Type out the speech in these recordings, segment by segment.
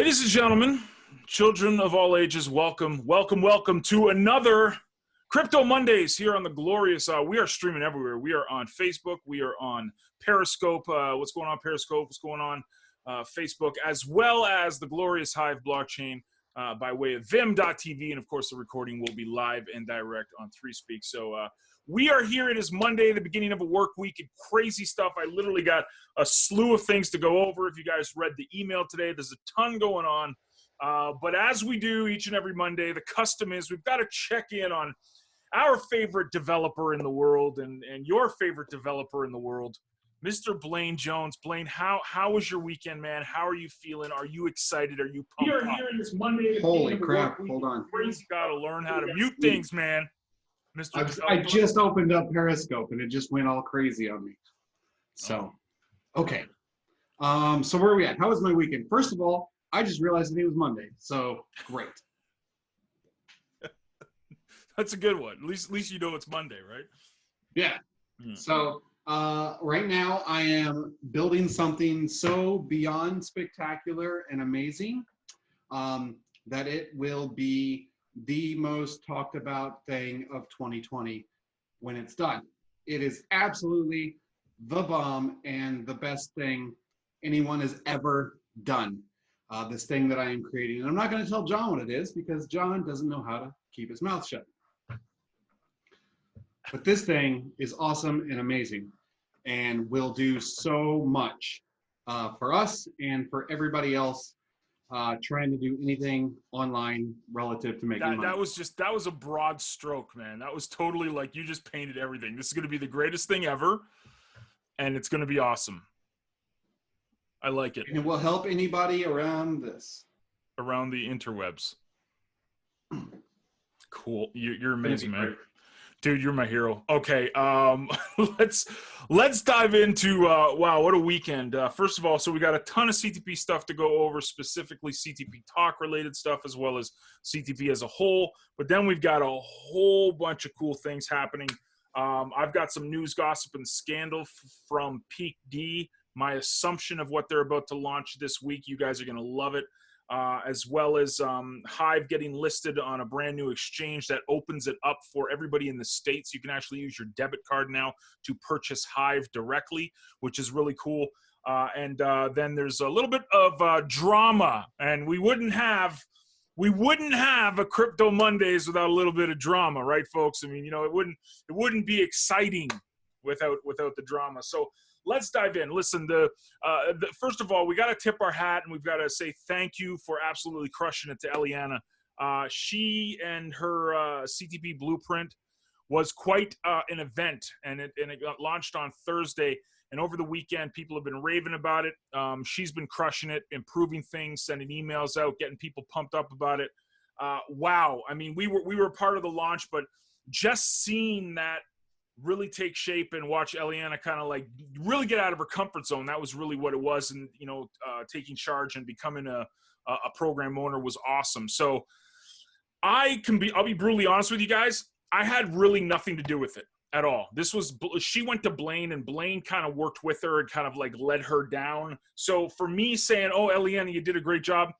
Ladies and gentlemen, children of all ages, welcome to another Crypto Mondays here on the glorious, we are streaming everywhere. We are on Facebook, we are on Periscope, what's going on Periscope, what's going on Facebook, as well as the glorious Hive blockchain by way of vim.tv, and of course the recording will be live and direct on ThreeSpeak. So we are here. It is Monday, the beginning of a work week, and crazy stuff. I literally got a slew of things to go over. If you guys read the email today, there's a ton going on. But as we do each and every Monday, the custom is we've got to check in on our favorite developer in the world and your favorite developer in the world, Mr. Blaine Jones. Blaine, how was your weekend, man? How are you feeling? Are you excited? Are you pumped up? Here in this Monday. Holy crap, hold on. You got to learn how to mute things, man. I just opened up Periscope and it just went all crazy on me. So, okay. So where are we at? How was my weekend? First of all, I just realized that it was Monday. So great. That's a good one. At least you know it's Monday, right? Yeah. So right now I am building something so beyond spectacular and amazing that it will be the most talked about thing of 2020 when it's done. It is absolutely the bomb and the best thing anyone has ever done. This thing that I am creating. And I'm not going to tell John what it is because John doesn't know how to keep his mouth shut. But this thing is awesome and amazing and will do so much for us and for everybody else trying to do anything online relative to making money. That was a broad stroke, man. That was totally like you just painted everything. This is going to be the greatest thing ever, and it's going to be awesome. I like it. And it will help anybody around this. Around the interwebs. Cool. You're amazing, man. Dude, you're my hero. Okay, let's dive into wow, what a weekend. First of all, so we got a ton of CTP stuff to go over, specifically CTP talk related stuff as well as CTP as a whole. But then we've got a whole bunch of cool things happening. I've got some news, gossip, and scandal from Peak D. My assumption of what they're about to launch this week. You guys are going to love it. As well as Hive getting listed on a brand new exchange that opens it up for everybody in the States. You can actually use your debit card now to purchase Hive directly, which is really cool. And then there's a little bit of drama, and we wouldn't have a Crypto Mondays without a little bit of drama, right, folks? I mean, you know, it wouldn't be exciting without the drama. So let's dive in. Listen, first of all, we got to tip our hat and we've got to say thank you for absolutely crushing it to Eliana. She and her CTP Blueprint was quite an event, and it got launched on Thursday. And over the weekend, people have been raving about it. She's been crushing it, improving things, sending emails out, getting people pumped up about it. Wow. I mean, we were part of the launch, but just seeing that really take shape and watch Eliana kind of like really get out of her comfort zone. That was really what it was. And, you know, taking charge and becoming a program owner was awesome. So I'll be brutally honest with you guys. I had really nothing to do with it at all. She went to Blaine and Blaine kind of worked with her and kind of like led her down. So for me saying, oh, Eliana, you did a great job,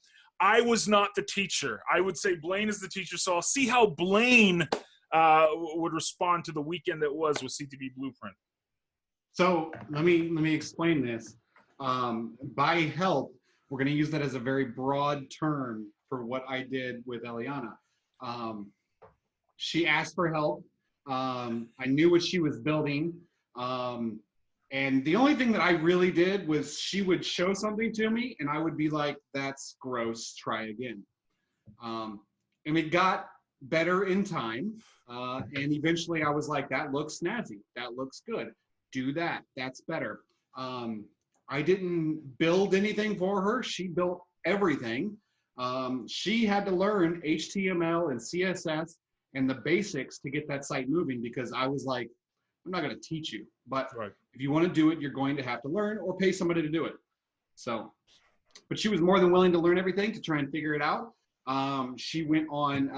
I was not the teacher. I would say Blaine is the teacher. So I'll see how Blaine would respond to the weekend that was with CTP Blueprint. So let me explain this. By help, we're going to use that as a very broad term for what I did with Eliana. She asked for help. I knew what she was building. And the only thing that I really did was she would show something to me and I would be like, that's gross, try again. And it got better in time. And eventually I was like, that looks snazzy. That looks good. Do that. That's better. I didn't build anything for her. She built everything. She had to learn HTML and CSS and the basics to get that site moving because I was like, I'm not going to teach you, but if you want to do it, you're going to have to learn or pay somebody to do it. So, but she was more than willing to learn everything to try and figure it out. She went on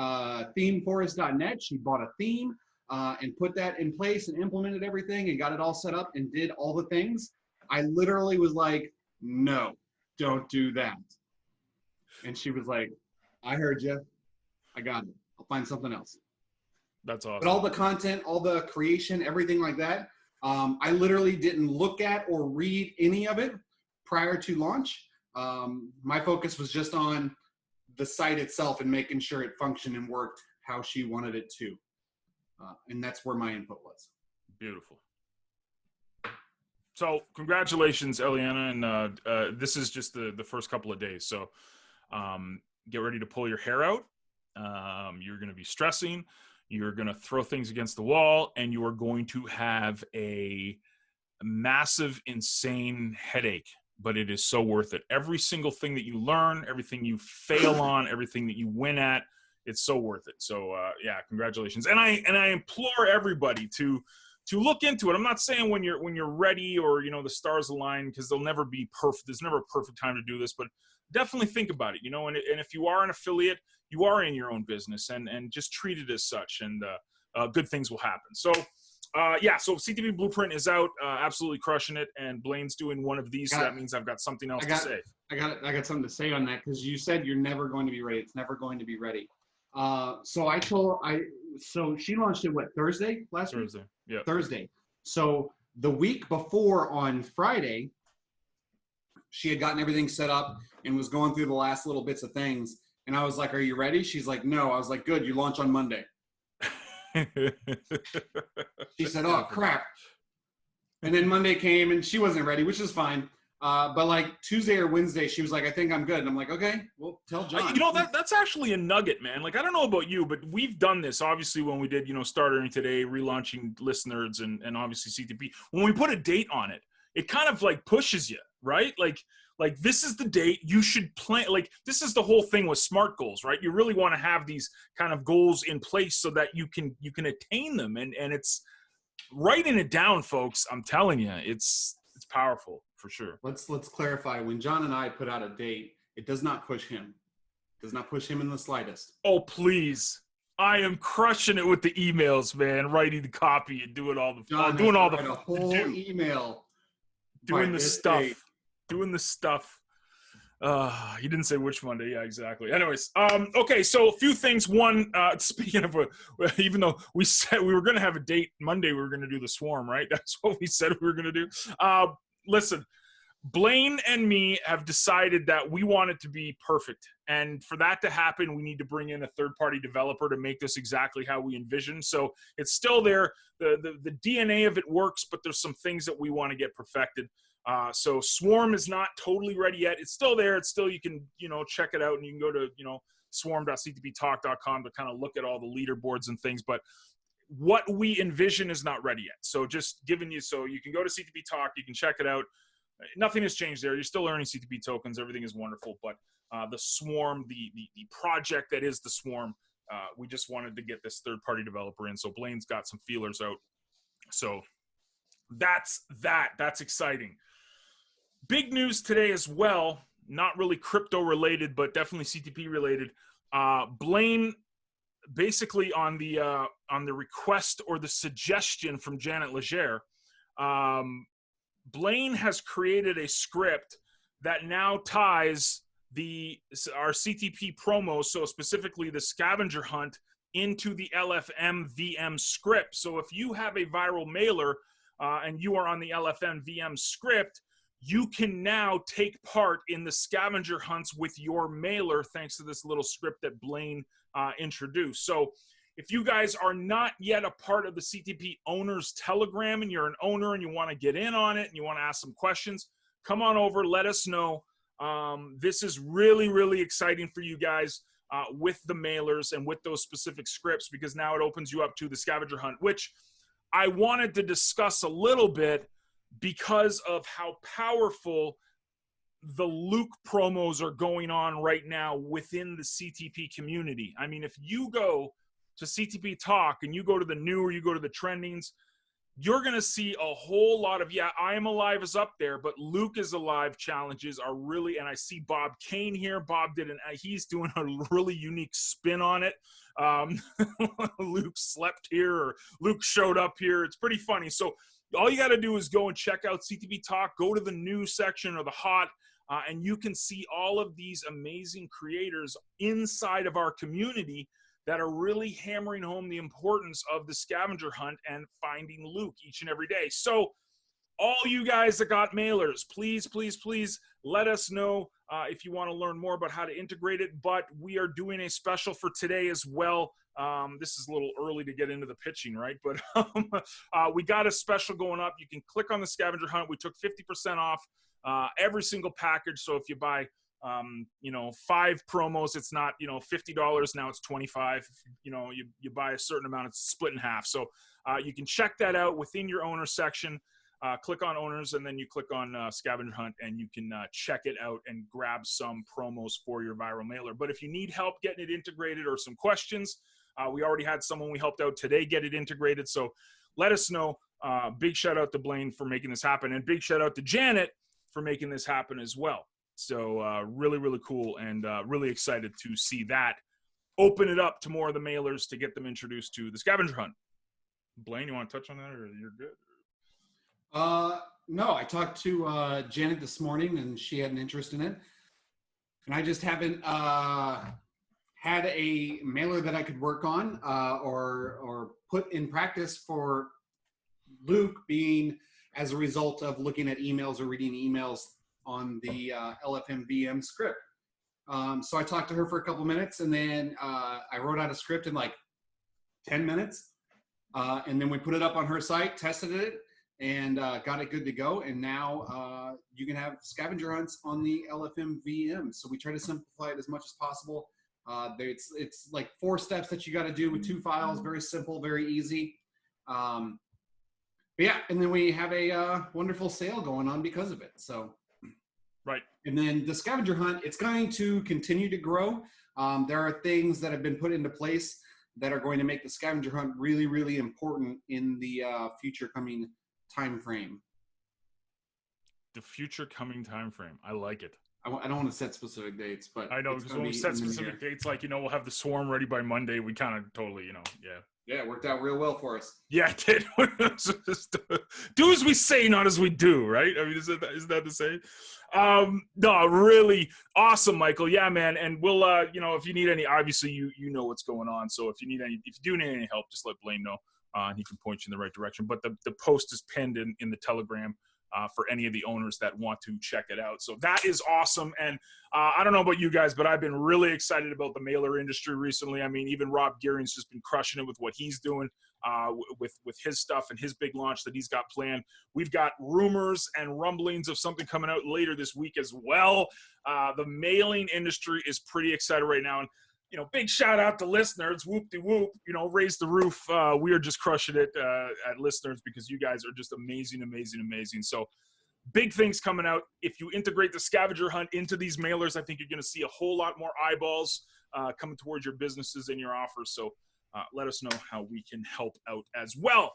themeforest.net. She bought a theme and put that in place and implemented everything and got it all set up and did all the things. I literally was like, no, don't do that. And she was like, I heard you. I got it. I'll find something else. That's awesome. But all the content, all the creation, everything like that, I literally didn't look at or read any of it prior to launch. My focus was just on the site itself and making sure it functioned and worked how she wanted it to. And that's where my input was. Beautiful. So congratulations, Eliana. And this is just the first couple of days. So get ready to pull your hair out. You're going to be stressing. You're going to throw things against the wall, and you are going to have a massive, insane headache, but it is so worth it. Every single thing that you learn, everything you fail on, everything that you win at, it's so worth it. So yeah, congratulations. And I implore everybody to look into it. I'm not saying when you're ready or, you know, the stars align, because they'll never be perfect. There's never a perfect time to do this, but definitely think about it, you know, and if you are an affiliate, you are in your own business, and just treat it as such, and good things will happen. So yeah, so CTP Blueprint is out, absolutely crushing it, and Blaine's doing one of these, so that means I've got something else to say. I got something to say on that, because you said you're never going to be ready. It's never going to be ready. So she launched it, what, Thursday last week? Thursday, yeah. Thursday. So the week before, on Friday, she had gotten everything set up and was going through the last little bits of things. And I was like, are you ready? She's like, no. I was like, good, you launch on Monday. She said, oh, crap. And then Monday came and she wasn't ready, which is fine. But like Tuesday or Wednesday, she was like, I think I'm good. And I'm like, okay, well, tell John. You know, that's actually a nugget, man. Like, I don't know about you, but we've done this, obviously, when we did, you know, Start Earning Today, relaunching List Nerds, and obviously CTP. When we put a date on it, it kind of like pushes you, right? Like this is the date you should plan. Like, this is the whole thing with SMART goals, right? You really want to have these kind of goals in place so that you can attain them. And it's writing it down, folks. I'm telling you, it's powerful for sure. Let's clarify. When John and I put out a date, it does not push him. It does not push him in the slightest. Oh, please. I am crushing it with the emails, man. Writing the copy and doing all the John doing all the a whole email. Doing the stuff. Doing the stuff. You didn't say which Monday. Yeah, exactly. Anyways, okay, so a few things. One, speaking of, even though we said we were going to have a date Monday, we were going to do the Swarm, right? That's what we said we were going to do. Listen, Blaine and me have decided that we want it to be perfect. And for that to happen, we need to bring in a third-party developer to make this exactly how we envision. So it's still there. The DNA of it works, but there's some things that we want to get perfected. So Swarm is not totally ready yet. It's still there. It's still, you can, you know, check it out, and you can go to, you know, swarm.ctptalk.com to kind of look at all the leaderboards and things. But what we envision is not ready yet. So just giving you, so you can go to CTP Talk, you can check it out. Nothing has changed there. You're still earning CTP tokens. Everything is wonderful. But the Swarm, the project that is the Swarm, we just wanted to get this third-party developer in. So Blaine's got some feelers out. So that's exciting. Big news today as well, not really crypto related, but definitely CTP related. Blaine, basically on the request or the suggestion from Janet Legere, Blaine has created a script that now ties our CTP promos, so specifically the Scavenger Hunt, into the LFMVM script. So if you have a viral mailer and you are on the LFMVM script, you can now take part in the scavenger hunts with your mailer thanks to this little script that Blaine introduced. So if you guys are not yet a part of the CTP Owners Telegram and you're an owner and you want to get in on it and you want to ask some questions, come on over, let us know. This is really, really exciting for you guys with the mailers and with those specific scripts, because now it opens you up to the scavenger hunt, which I wanted to discuss a little bit because of how powerful the Luke promos are going on right now within the CTP community. I mean, if you go to CTP Talk and you go to the new or you go to the trendings, you're going to see a whole lot of, yeah, I Am Alive is up there, but Luke is Alive challenges are really, and I see Bob Kane here. Bob he's doing a really unique spin on it. Luke slept here, or Luke showed up here. It's pretty funny. So all you got to do is go and check out CTP Talk, go to the news section or the hot, and you can see all of these amazing creators inside of our community that are really hammering home the importance of the scavenger hunt and finding Luke each and every day. So all you guys that got mailers, please, please, please let us know if you want to learn more about how to integrate it. But we are doing a special for today as well. This is a little early to get into the pitching, right? But we got a special going up. You can click on the scavenger hunt. We took 50% off every single package. So if you buy, 5 promos, it's not, $50. Now it's $25. You buy a certain amount, it's split in half. So you can check that out within your owner section. Click on owners, and then you click on Scavenger Hunt, and you can check it out and grab some promos for your viral mailer. But if you need help getting it integrated or some questions, we already had someone we helped out today get it integrated. So let us know. Big shout out to Blaine for making this happen, and big shout out to Janet for making this happen as well. So really, really cool, and really excited to see that open it up to more of the mailers to get them introduced to the Scavenger Hunt. Blaine, you want to touch on that, or you're good? No, I talked to Janet this morning, and she had an interest in it, and I just haven't had a mailer that I could work on or put in practice for Luke, being as a result of looking at emails or reading emails on the LFMVM script. So I talked to her for a couple minutes, and then I wrote out a script in like 10 minutes, and then we put it up on her site, tested it, and got it good to go. And now you can have scavenger hunts on the LFMVM. So we try to simplify it as much as possible. It's like 4 steps that you got to do with 2 files. Very simple, very easy. But yeah, and then we have a wonderful sale going on because of it. So, right. And then the scavenger hunt, it's going to continue to grow. There are things that have been put into place that are going to make the scavenger hunt really, really important in the future coming time frame. The future coming time frame. I like it. I don't want to set specific dates, but I know, because when we set specific dates, like, we'll have the swarm ready by Monday. We kind of totally, yeah, it worked out real well for us. Yeah, it did. Do as we say, not as we do, right? I mean, is that the same? No, really awesome, Michael. Yeah, man. And we'll, if you need any, obviously you know what's going on. So if you do need any help, just let Blaine know. And he can point you in the right direction. But the post is pinned in the Telegram for any of the owners that want to check it out. So that is awesome. And I don't know about you guys, but I've been really excited about the mailer industry recently. I mean, even Rob Gearing's just been crushing it with what he's doing with his stuff and his big launch that he's got planned. We've got rumors and rumblings of something coming out later this week as well. The mailing industry is pretty excited right now. And big shout out to listeners, whoop-de-whoop, raise the roof. We are just crushing it at listeners because you guys are just amazing, amazing, amazing. So big things coming out. If you integrate the scavenger hunt into these mailers, I think you're going to see a whole lot more eyeballs coming towards your businesses and your offers. So let us know how we can help out as well.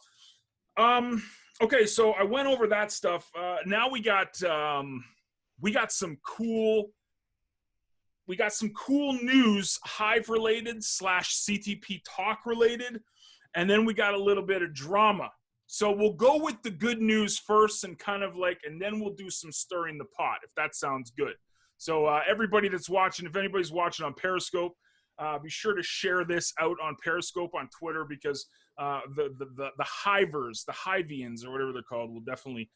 Okay, so I went over that stuff. Now we got some cool news, Hive related / CTP talk related, and then we got a little bit of drama. So we'll go with the good news first and and then we'll do some stirring the pot, if that sounds good. So everybody that's watching, if anybody's watching on Periscope, be sure to share this out on Periscope, on Twitter, because the Hivers, the Hivians, or whatever they're called, will definitely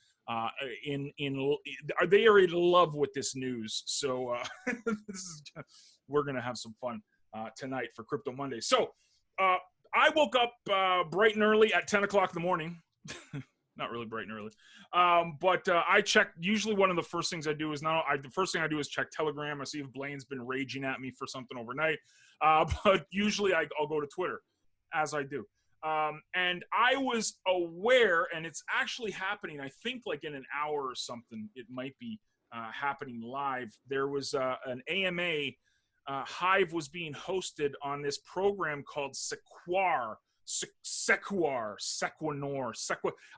they are in love with this news. So we're gonna have some fun tonight for Crypto Monday. So I woke up bright and early at 10 o'clock in the morning. Not really bright and early, but I checked. Usually one of the first things I do is the first thing I do is check Telegram. I see if Blaine's been raging at me for something overnight, but usually I'll go to Twitter, as I do. And I was aware, and it's actually happening, I think like in an hour or something, it might be happening live. There was an AMA, Hive was being hosted on this program called Sequoir.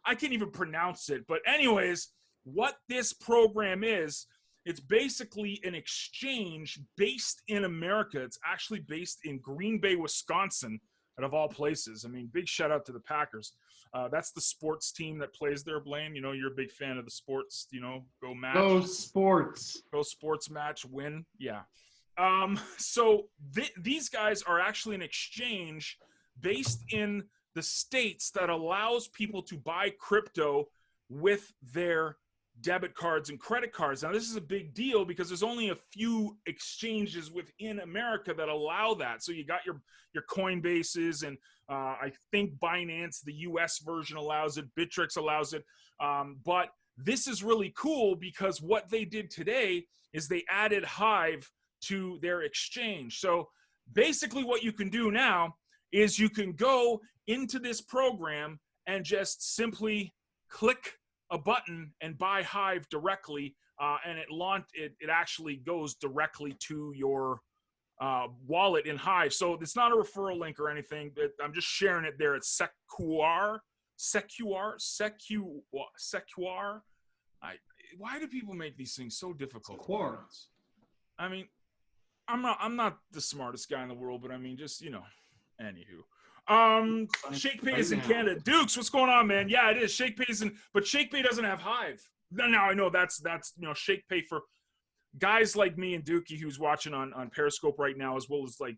I can't even pronounce it. But anyways, what this program is, it's basically an exchange based in America. It's actually based in Green Bay, Wisconsin. out of all places. I mean, big shout out to the Packers. That's the sports team that plays there, Blaine. You know, you're a big fan of the sports, you know, go match. Go sports. Go sports match, win. Yeah. So these guys are actually an exchange based in the States that allows people to buy crypto with their debit cards and credit cards. Now, this is a big deal because there's only a few exchanges within America that allow that. So you got your Coinbases, and I think Binance, the US version, allows it. Bittrex allows it. But this is really cool because what they did today is they added Hive to their exchange. So basically what you can do now is you can go into this program and just simply click a button and buy Hive directly, and it actually goes directly to your wallet in Hive. So it's not a referral link or anything, but I'm just sharing it there. It's Sequoir. Why do people make these things so difficult? Sequoir. I mean, I'm not the smartest guy in the world, but I mean, just, you know, anywho. ShakePay is in Canada. Dukes, what's going on, man? Yeah, it is. ShakePay but ShakePay doesn't have Hive. Now I know that's you know, ShakePay for guys like me and Dookie, who's watching on Periscope right now, as well as like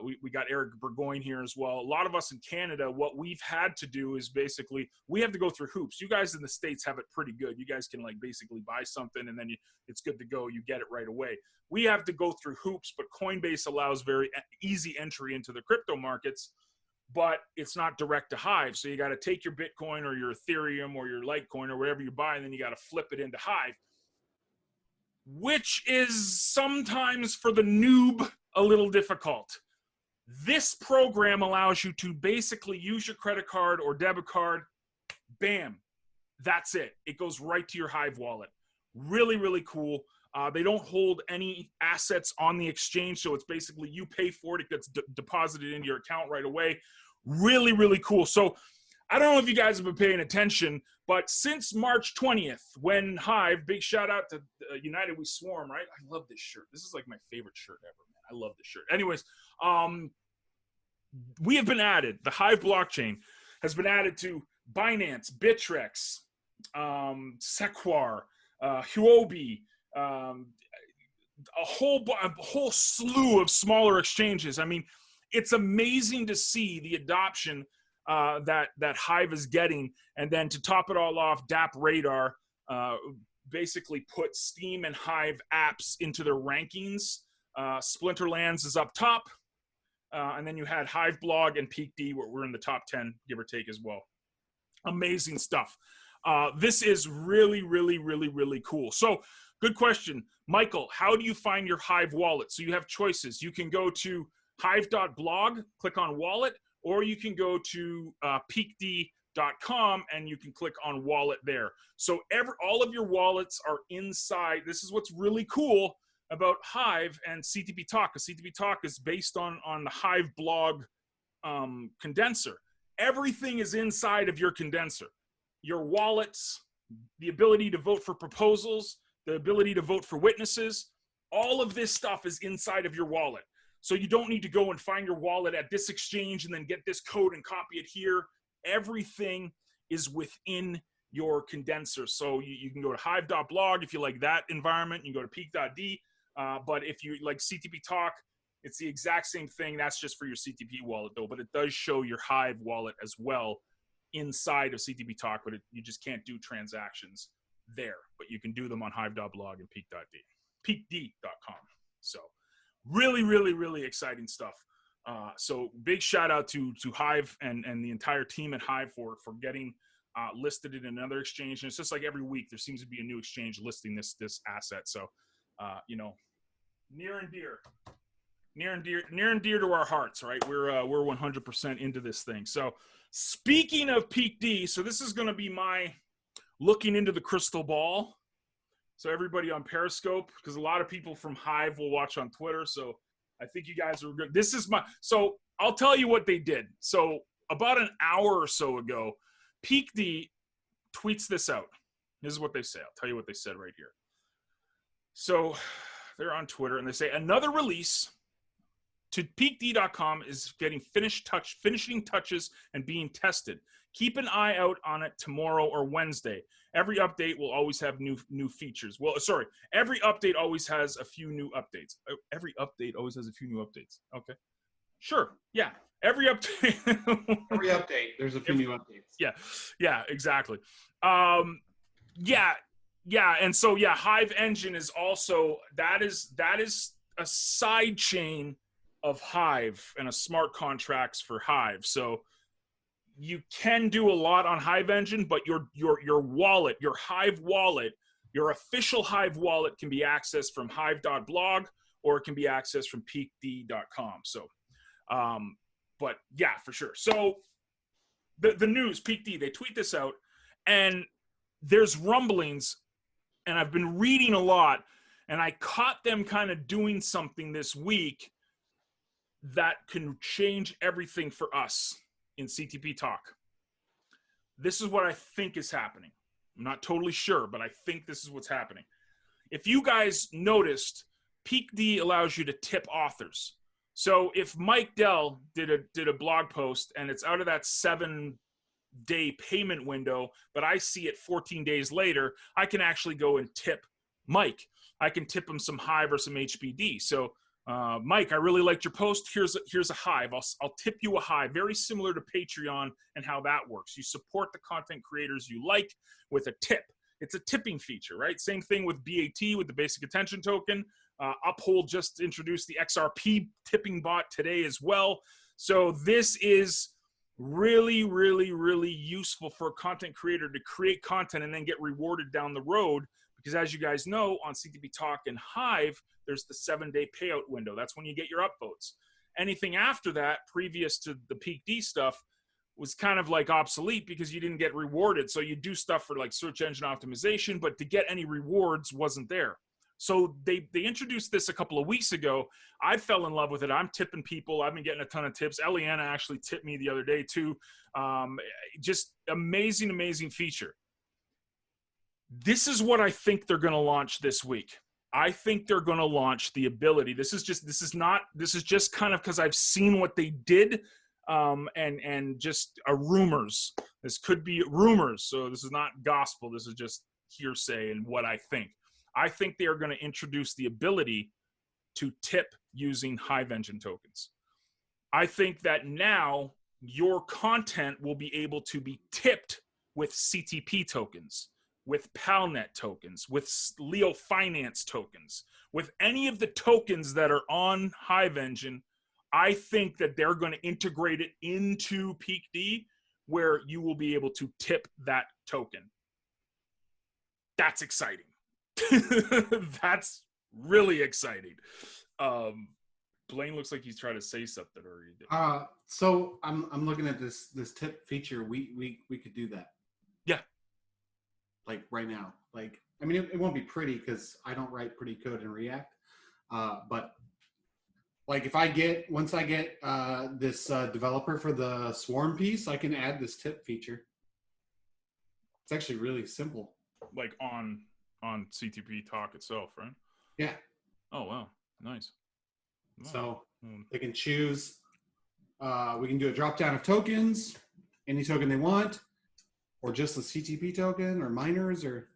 we got Eric Burgoyne here as well. A lot of us in Canada, what we've had to do is basically we have to go through hoops. You guys in the States have it pretty good. You guys can like basically buy something and then it's good to go. You get it right away. We have to go through hoops, but Coinbase allows very easy entry into the crypto markets, but it's not direct to Hive. So you got to take your Bitcoin or your Ethereum or your Litecoin or whatever you buy, and then you got to flip it into Hive, which is sometimes for the noob a little difficult. This program allows you to basically use your credit card or debit card. Bam. That's it. It goes right to your Hive wallet. Really, really cool. They don't hold any assets on the exchange, so it's basically you pay for it. It gets deposited into your account right away. Really, really cool. So I don't know if you guys have been paying attention, but since March 20th, when Hive, big shout out to United We Swarm, right? I love this shirt. This is like my favorite shirt ever, man. I love this shirt. Anyways, we have been added. The Hive blockchain has been added to Binance, Bittrex, Sequoir, Huobi, a whole slew of smaller exchanges. I mean, it's amazing to see the adoption that Hive is getting. And then to top it all off, DApp Radar basically put Steem and Hive apps into their rankings. Splinterlands is up top. And then you had Hive Blog and Peak D, where we're in the top 10, give or take as well. Amazing stuff. This is really, really, really, really cool. So good question. Michael, how do you find your Hive wallet? So you have choices. You can go to hive.blog, click on wallet, or you can go to peakd.com and you can click on wallet there. So all of your wallets are inside. This is what's really cool about Hive and CTP Talk. CTP Talk is based on the Hive blog condenser. Everything is inside of your condenser. Your wallets, the ability to vote for proposals, the ability to vote for witnesses, all of this stuff is inside of your wallet. So you don't need to go and find your wallet at this exchange and then get this code and copy it here. Everything is within your condenser. So you can go to hive.blog if you like that environment. You can go to peak.d. But if you like CTP Talk, it's the exact same thing. That's just for your CTP wallet though. But it does show your Hive wallet as well inside of CTP Talk, but you just can't do transactions there. But you can do them on hive.blog and peakd.com. So really, really, really exciting stuff. So big shout out to Hive and the entire team at Hive for getting listed in another exchange. And it's just like every week there seems to be a new exchange listing this asset. So you know, near and dear to our hearts, right? We're 100% into this thing. So speaking of Peak D, so this is going to be my looking into the crystal ball. So everybody on Periscope, because a lot of people from Hive will watch on Twitter. So I think you guys are good. So I'll tell you what they did. So about an hour or so ago, Peak D tweets this out. This is what they say. I'll tell you what they said right here. So they're on Twitter and they say, another release to peakd.com is getting finishing touches and being tested. Keep an eye out on it tomorrow or Wednesday. Every update will always have new features. Well, sorry, every update always has a few new updates. Every update always has a few new updates. Okay. Sure. Yeah. Every update. Every update, there's a few new updates. Yeah, exactly. Yeah, and so yeah, Hive Engine is also that is a side chain of Hive and a smart contracts for Hive. So you can do a lot on Hive Engine, but your wallet, your Hive wallet, your official Hive wallet can be accessed from hive.blog or it can be accessed from peakd.com. So but yeah, for sure. So the news, peakd, they tweet this out, and there's rumblings, and I've been reading a lot, and I caught them kind of doing something this week that can change everything for us in CTP Talk. This is what I think is happening. I'm not totally sure, but I think this is what's happening. If you guys noticed, peakd allows you to tip authors. So if Mike Dell did a blog post and it's out of that 7-day payment window, but I see it 14 days later, I can actually go and tip Mike. I can tip him some Hive or some HBD. So Mike, I really liked your post. Here's a Hive. I'll tip you a Hive. Very similar to Patreon and how that works. You support the content creators you like with a tip. It's a tipping feature, right? Same thing with BAT, with the basic attention token. Uphold just introduced the XRP tipping bot today as well. So this is really, really, really useful for a content creator to create content and then get rewarded down the road. Because as you guys know, on CTP Talk and Hive, there's the 7-day payout window. That's when you get your upvotes. Anything after that, previous to the peakd stuff, was kind of like obsolete because you didn't get rewarded. So you do stuff for like search engine optimization, but to get any rewards wasn't there. So they introduced this a couple of weeks ago. I fell in love with it. I'm tipping people. I've been getting a ton of tips. Eliana actually tipped me the other day too. Just amazing, amazing feature. This is what I think they're going to launch this week. I think they're going to launch the ability. This is just kind of because I've seen what they did. And just rumors. This could be rumors, so this is not gospel. This is just hearsay and what I think. I think they are going to introduce the ability to tip using Hive Engine tokens. I think that now your content will be able to be tipped with CTP tokens, with PalNet tokens, with Leo Finance tokens, with any of the tokens that are on Hive Engine. I think that they're going to integrate it into peakd where you will be able to tip that token. That's exciting. That's really exciting. Blaine looks like he's trying to say something already. So I'm looking at this tip feature. We could do that. Yeah. Like right now. Like, I mean, it won't be pretty because I don't write pretty code in React. But like once I get this developer for the Swarm piece, I can add this tip feature. It's actually really simple. Like on CTP Talk itself, right? Yeah. Oh wow, nice. Wow. So they can choose. We can do a drop down of tokens, any token they want, or just the CTP token, or miners, or.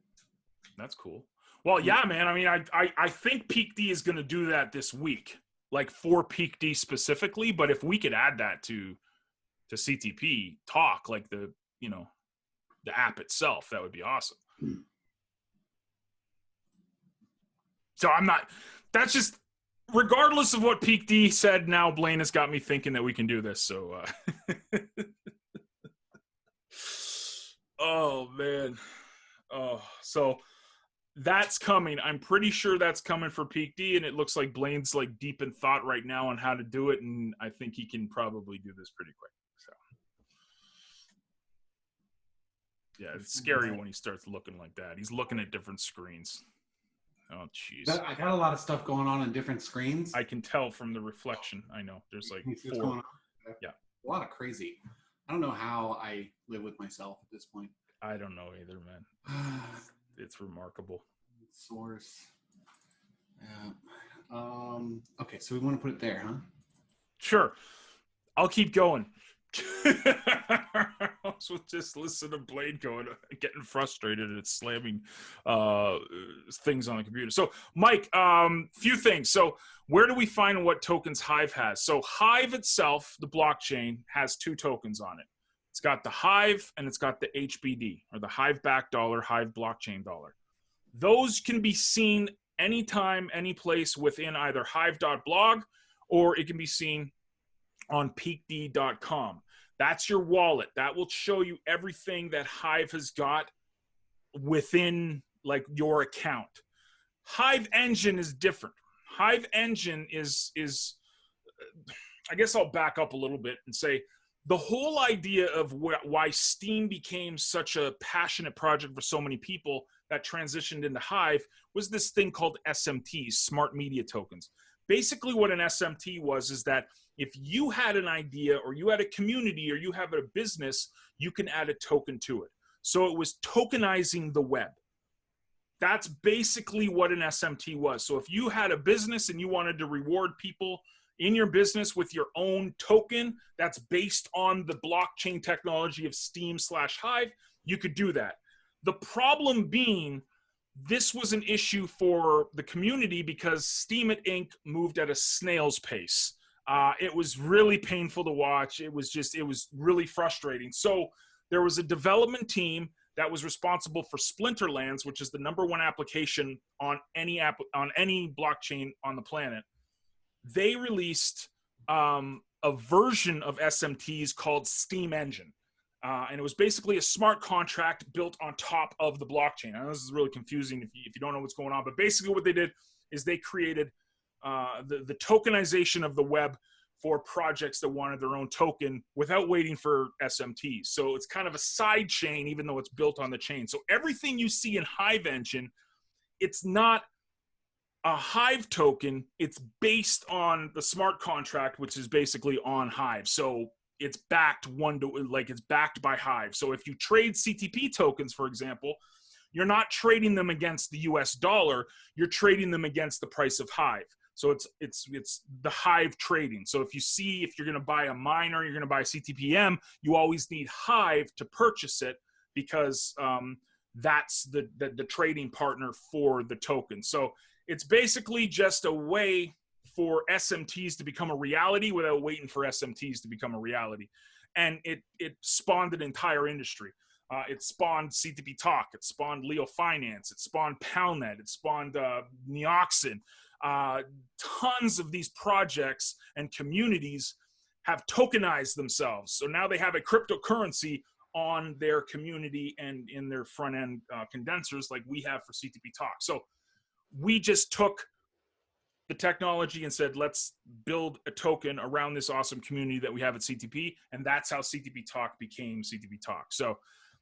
That's cool. Well, yeah, man. I mean, I think peakd is going to do that this week. Like for peakd specifically, but if we could add that to CTP Talk, like the app itself, that would be awesome. So that's just, regardless of what peakd said, now Blaine has got me thinking that we can do this. So, oh man. Oh, so that's coming. I'm pretty sure that's coming for peakd, and it looks like Blaine's like deep in thought right now on how to do it, and I think he can probably do this pretty quick. So yeah, it's scary when he starts looking like that. He's looking at different screens. Oh jeez. I got a lot of stuff going on different screens. I can tell from the reflection. I know there's like 4. Going on. Yeah. A lot of crazy. I don't know how I live with myself at this point. I don't know either, man. It's remarkable. Source. Yeah. Okay, so we want to put it there, huh? Sure. I'll keep going. So just listen to Blade going, getting frustrated at slamming things on the computer. So, Mike, few things. So, where do we find what tokens Hive has? So, Hive itself, the blockchain, has 2 tokens on it. It's got the Hive and it's got the HBD, or the Hive back dollar, Hive blockchain dollar. Those can be seen anytime, any place within either hive.blog, or it can be seen on peakd.com. That's your wallet. That will show you everything that Hive has got within like your account. Hive Engine is different. Hive Engine is I guess I'll back up a little bit and say the whole idea of why Steem became such a passionate project for so many people that transitioned into Hive was this thing called SMTs, Smart Media Tokens. Basically what an SMT was is that if you had an idea or you had a community or you have a business, you can add a token to it. So it was tokenizing the web. That's basically what an SMT was. So if you had a business and you wanted to reward people in your business with your own token that's based on the blockchain technology of Steem/Hive, you could do that. The problem being, this was an issue for the community because Steem Inc. moved at a snail's pace. It was really painful to watch. It was really frustrating. So there was a development team that was responsible for Splinterlands, which is the #1 application on any blockchain on the planet. They released a version of SMTs called Steem Engine. And it was basically a smart contract built on top of the blockchain. I know this is really confusing if you don't know what's going on, but basically what they did is they created the tokenization of the web for projects that wanted their own token without waiting for SMTs. So it's kind of a side chain, even though it's built on the chain. So everything you see in Hive Engine, it's not a Hive token. It's based on the smart contract, which is basically on Hive. So it's backed it's backed by Hive. So if you trade CTP tokens, for example, you're not trading them against the US dollar, you're trading them against the price of Hive. So it's the Hive trading. So if you're going to buy a miner, you're going to buy CTPM, you always need Hive to purchase it because that's the trading partner for the token. So it's basically just a way for SMTs to become a reality without waiting for SMTs to become a reality. And it spawned an entire industry. It spawned CTP Talk, it spawned Leo Finance, it spawned PoundNet, it spawned Neoxin. Tons of these projects and communities have tokenized themselves. So now they have a cryptocurrency on their community and in their front end condensers like we have for CTP Talk. So we just took the technology and said, let's build a token around this awesome community that we have at CTP. And that's how CTP Talk became CTP Talk. So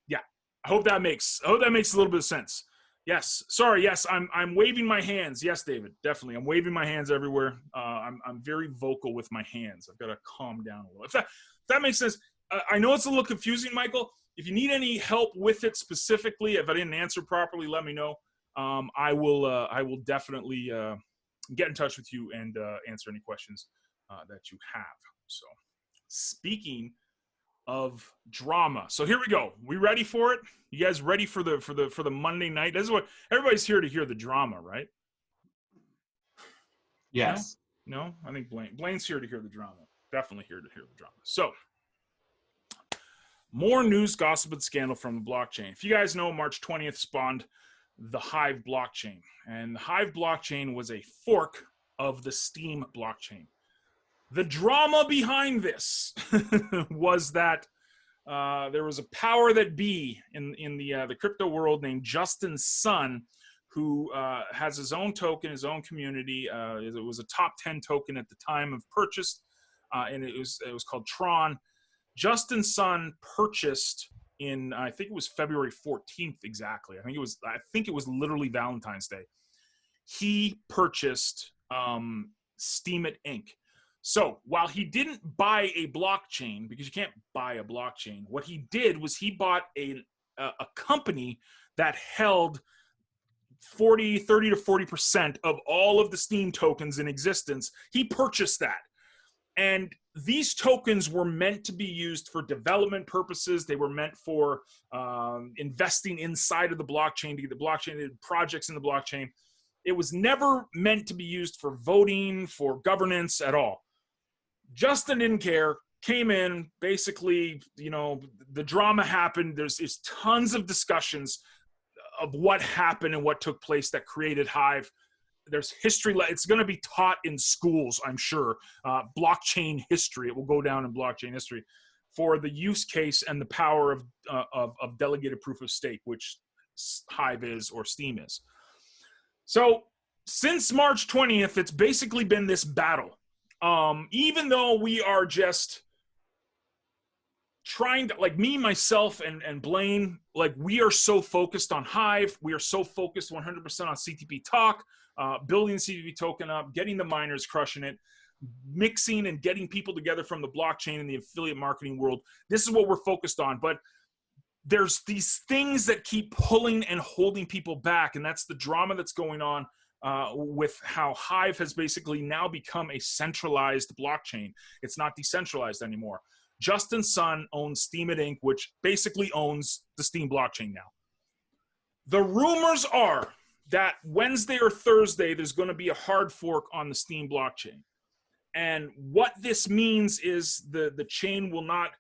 yeah, I hope that makes a little bit of sense. Yes. Sorry. Yes. I'm waving my hands. Yes, David, definitely. I'm waving my hands everywhere. I'm very vocal with my hands. I've got to calm down a little. If that makes sense. I know it's a little confusing, Michael. If you need any help with it specifically, if I didn't answer properly, let me know. I will definitely get in touch with you and answer any questions that you have. So, speaking of drama, so here we go. We ready for it? You guys ready for the Monday night? This is what everybody's here to hear, the drama, right? Yes. No? I think Blaine's here to hear the drama. Definitely here to hear the drama. So, more news, gossip, and scandal from the blockchain. If you guys know, March 20th spawned the Hive blockchain, and the Hive blockchain was a fork of the Steem blockchain. The drama behind this was that there was a power that be in the crypto world named Justin Sun, who has his own token, his own community. It was a top 10 token at the time of purchase, and it was called Tron. Justin Sun purchased in, I think it was February 14th exactly. I think it was literally Valentine's Day. He purchased Steem Inc. So while he didn't buy a blockchain, because you can't buy a blockchain, what he did was he bought a company that held 30 to 40% of all of the Steem tokens in existence. He purchased that. And these tokens were meant to be used for development purposes. They were meant for investing inside of the blockchain, to get the blockchain, projects in the blockchain. It was never meant to be used for voting, for governance at all. Justin didn't care, came in, basically, you know, the drama happened. There's tons of discussions of what happened and what took place that created Hive. There's history. It's going to be taught in schools, I'm sure. Blockchain history. It will go down in blockchain history for the use case and the power of delegated proof of stake, which Hive is or Steem is. So since March 20th, it's basically been this battle. Even though we are just trying to, like me, myself, and Blaine, like we are so focused on Hive. We are so focused 100% on CTP Talk. Building CTP token up, getting the miners crushing it, mixing and getting people together from the blockchain and the affiliate marketing world. This is what we're focused on. But there's these things that keep pulling and holding people back, and that's the drama that's going on with how Hive has basically now become a centralized blockchain. It's not decentralized anymore. Justin's son owns Steem Inc., which basically owns the Steem blockchain now. The rumors are that Wednesday or Thursday, there's going to be a hard fork on the Steem blockchain. And what this means is the chain will not,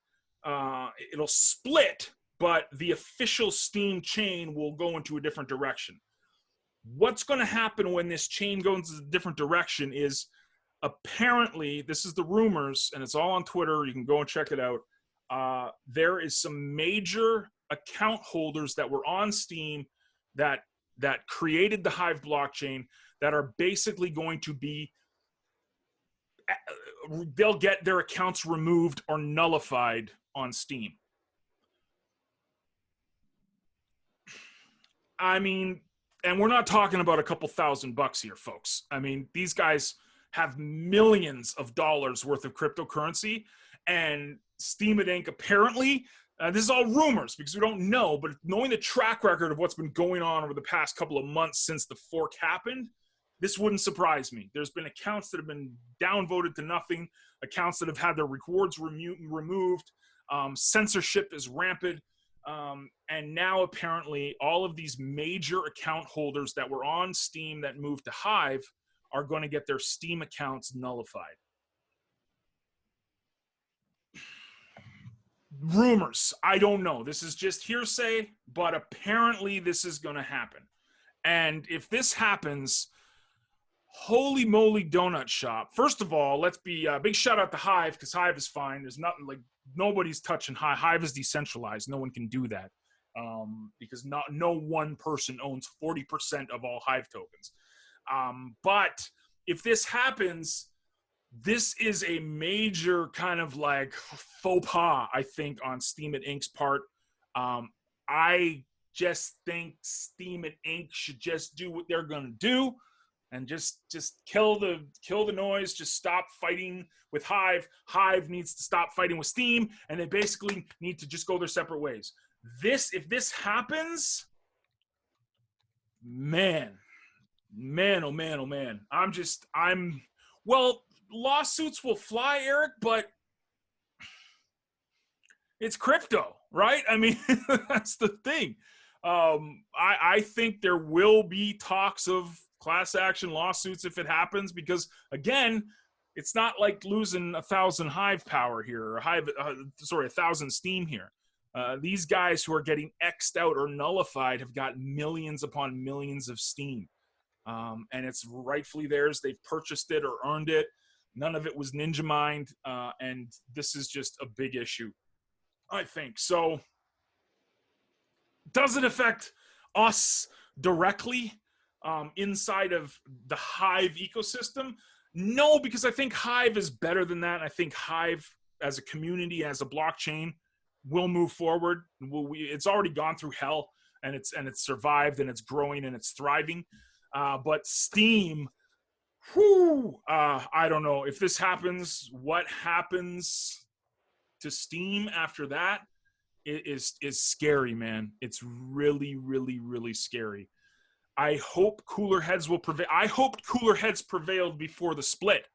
it'll split, but the official Steem chain will go into a different direction. What's going to happen when this chain goes in a different direction is, apparently, this is the rumors, and it's all on Twitter, you can go and check it out. There is some major account holders that were on Steem that created the Hive blockchain that are basically going to be, they'll get their accounts removed or nullified on Steem. I mean, and we're not talking about a couple $1,000 here, folks. I mean, these guys have millions of dollars worth of cryptocurrency, and Steem Inc. apparently, this is all rumors because we don't know, but knowing the track record of what's been going on over the past couple of months since the fork happened, this wouldn't surprise me. There's been accounts that have been downvoted to nothing, accounts that have had their rewards removed, censorship is rampant, and now apparently all of these major account holders that were on Steem that moved to Hive are going to get their Steem accounts nullified. Rumors, I don't know. This is just hearsay, but apparently this is going to happen. And if this happens, holy moly donut shop. First of all, let's be big shout out to Hive, because Hive is fine. There's nothing, like, nobody's touching Hive. Hive is decentralized. No one can do that because no one person owns 40% of all Hive tokens. But if this happens, this is a major kind of like faux pas, I think, on Steem Inc.'s part. I just think Steem Inc. should just do what they're going to do and just kill the noise. Just stop fighting with Hive. Hive needs to stop fighting with Steem, and they basically need to just go their separate ways. If this happens, man, oh man. Well, lawsuits will fly, Eric, but it's crypto, right? I mean, that's the thing. I think there will be talks of class action lawsuits if it happens, because again, it's not like losing 1,000 Hive power here, or 1,000 Steem here. These guys who are getting X'd out or nullified have got millions upon millions of Steem. And it's rightfully theirs. They've purchased it or earned it. None of it was ninja mined. And this is just a big issue, I think. So does it affect us directly inside of the Hive ecosystem? No, because I think Hive is better than that. I think Hive as a community, as a blockchain, will move forward. It's already gone through hell, and it's survived, and it's growing, and it's thriving. But Steem, I don't know. If this happens, what happens to Steem after that is scary, man. It's really, really, really scary. I hope cooler heads will prevail. I hoped cooler heads prevailed before the split.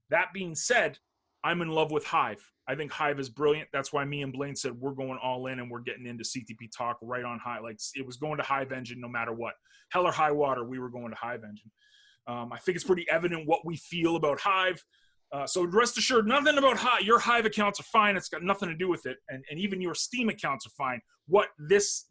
That being said, I'm in love with Hive. I think Hive is brilliant. That's why me and Blaine said we're going all in and we're getting into CTP talk right on Hive. Like it was going to Hive Engine no matter what. Hell or high water, we were going to Hive Engine. I think it's pretty evident what we feel about Hive. So rest assured, nothing about Hive. Your Hive accounts are fine. It's got nothing to do with it. And even your Steem accounts are fine. What this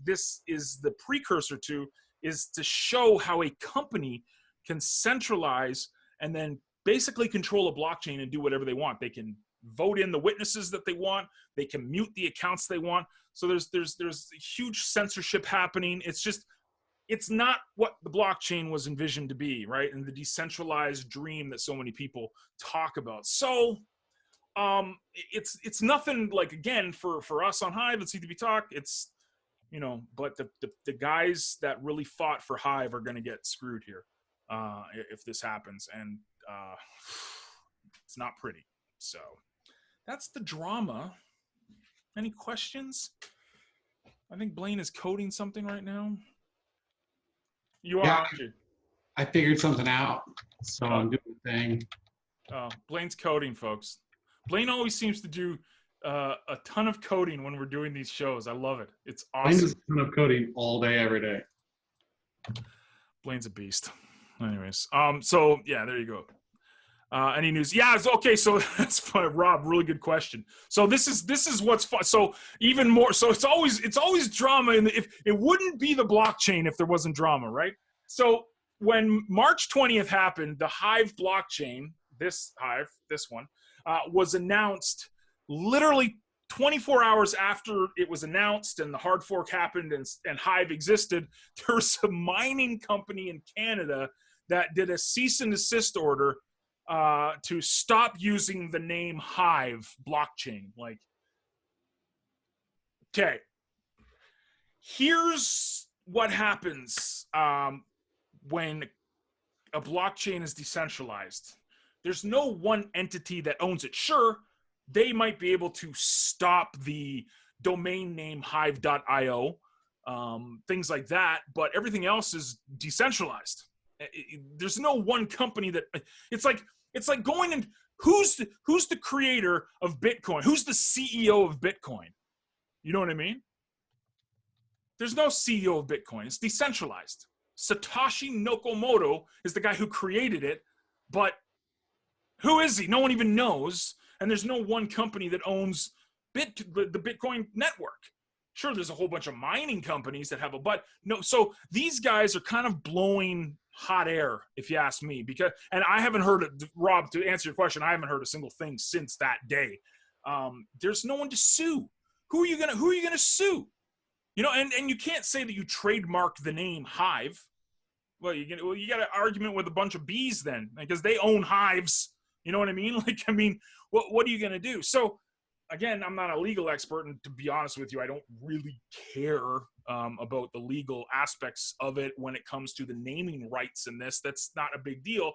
is the precursor to is to show how a company can centralize and then basically control a blockchain and do whatever they want. They can vote in the witnesses that they want. They can mute the accounts they want. So there's huge censorship happening. It's not what the blockchain was envisioned to be, right? And the decentralized dream that so many people talk about. So it's nothing like, again, for us on Hive and CTP Talk, it's, you know, but the guys that really fought for Hive are going to get screwed here if this happens. And it's not pretty. So that's the drama. Any questions? I think Blaine is coding something right now. You are, aren't you? I figured something out, so I'm doing the thing. Blaine's coding, folks. Blaine always seems to do a ton of coding when we're doing these shows. I love it. It's awesome. Blaine does a ton of coding all day, every day. Blaine's a beast. Anyways, so yeah, there you go. Any news? Yeah, it's okay. So that's fun, Rob. Really good question. So this is what's fun. So even more. So it's always drama. If it wouldn't be the blockchain if there wasn't drama, right? So when March 20th happened, the Hive blockchain, this one, was announced literally 24 hours after it was announced and the hard fork happened and Hive existed. There was a mining company in Canada that did a cease and desist order to stop using the name Hive blockchain. Like, okay, here's what happens when a blockchain is decentralized. There's no one entity that owns it. Sure, they might be able to stop the domain name hive.io, things like that, but everything else is decentralized. There's no one company that it's like going and who's the creator of Bitcoin? Who's the CEO of Bitcoin? You know what I mean? There's no CEO of Bitcoin. It's decentralized. Satoshi Nakamoto is the guy who created it, but who is he? No one even knows. And there's no one company that owns the Bitcoin network. Sure, there's a whole bunch of mining companies that have but no. So these guys are kind of blowing hot air, if you ask me, and I haven't heard it, Rob, to answer your question, I haven't heard a single thing since that day. There's no one to sue. Who are you gonna sue? You know, and you can't say that you trademarked the name Hive. Well, you got an argument with a bunch of bees then, because they own hives. You know what I mean? Like, I mean, what are you gonna do? So, again, I'm not a legal expert, and to be honest with you, I don't really care about the legal aspects of it when it comes to the naming rights in this. That's not a big deal.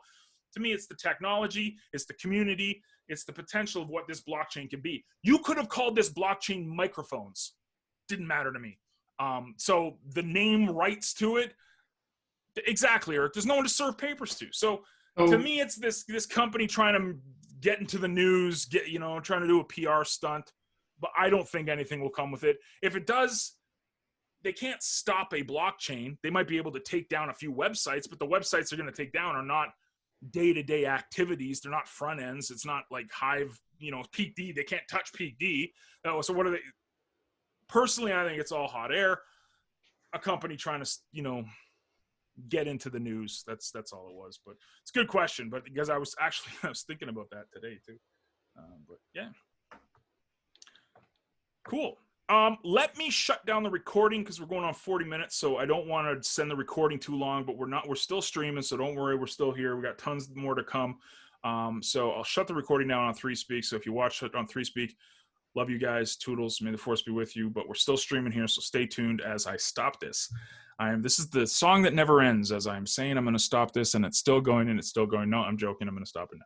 To me, it's the technology, it's the community, it's the potential of what this blockchain can be. You could have called this blockchain microphones. Didn't matter to me. So the name rights to it, exactly, Eric, there's no one to serve papers to. So to me, it's this company trying to get into the news, trying to do a PR stunt, but I don't think anything will come with it. If it does, they can't stop a blockchain. They might be able to take down a few websites, but the websites they're going to take down are not day-to-day activities. They're not front ends. It's not like Hive, Peak D. They can't touch Peak D. So what are they? Personally, I think it's all hot air. A company trying to, get into the news. That's all it was. But it's a good question. But because I was thinking about that today too. But yeah, cool. Let me shut down the recording because we're going on 40 minutes. So I don't want to send the recording too long. But we're still streaming. So don't worry, we're still here. We got tons more to come. So I'll shut the recording down on 3Speak. So if you watch it on 3Speak, love you guys. Toodles. May the force be with you. But we're still streaming here. So stay tuned as I stop this. This is the song that never ends. As I'm saying, I'm going to stop this, and it's still going, and it's still going. No, I'm joking. I'm going to stop it now.